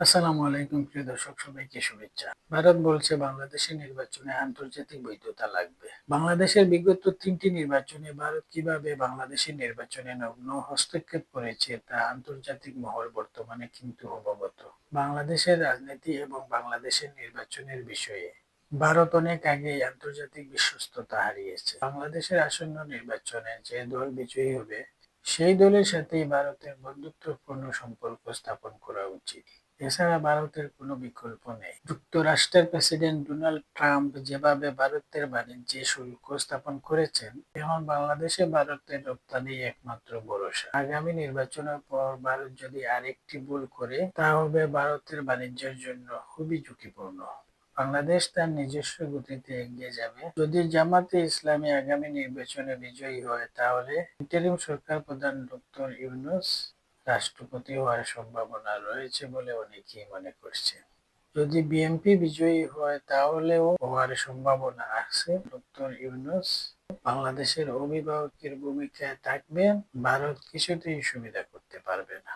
আসসালামু আলাইকুম প্রিয় দর্শক, সবাইকে শুভেচ্ছা। ভারত বলছে বাংলাদেশের নির্বাচনে আন্তর্জাতিক বৈধতা লাগবে। বাংলাদেশের বিগত 3টি নির্বাচনে ভারত কিভাবে বাংলাদেশের নির্বাচনে নগ্ন হস্তক্ষেপ করেছে তা আন্তর্জাতিক মহল বর্তমানে কিন্তু অবগত। বাংলাদেশের রাজনীতি এবং বাংলাদেশের নির্বাচনের বিষয়ে ভারত অনেক আগেই আন্তর্জাতিক বিশ্বস্ততা হারিয়েছে। বাংলাদেশের আসন্ন নির্বাচনে যে দল বিজয়ী হবে সেই দলের সাথেই ভারতের বন্ধুত্বপূর্ণ সম্পর্ক স্থাপন করা উচিত। এছাড়া ভারতের কোনো বিকল্প নেই। যুক্তরাষ্ট্রের প্রেসিডেন্ট ডোনাল্ড ট্রাম্প যেভাবে ভারতের বাণিজ্যে শুল্ক স্থাপন করেছেন, এখন বাংলাদেশে ভারতের রপ্তানি একমাত্র ভরসা। আগামী নির্বাচনের পর ভারত যদি আরেকটি ভুল করে, তা হবে ভারতের বাণিজ্যের জন্য খুবই ঝুঁকিপূর্ণ। বাংলাদেশ তার নিজস্ব গতিতে এগিয়ে যাবে। যদি জামাতে ইসলামী আগামী নির্বাচনে বিজয়ী হয়, তাহলে ইন্টারিম সরকার প্রধান ডক্টর ইউনূস রাষ্ট্রপতি হওয়ার সম্ভাবনা রয়েছে বলে অনেকেই মনে করছেন। যদি বিএনপি বিজয়ী হয়, তাহলেও হওয়ার সম্ভাবনা আছে। ডক্টর ইউনূস বাংলাদেশের অভিভাবকের ভূমিকায় থাকবেন, ভারত কিছুতেই সুবিধা করতে পারবে না।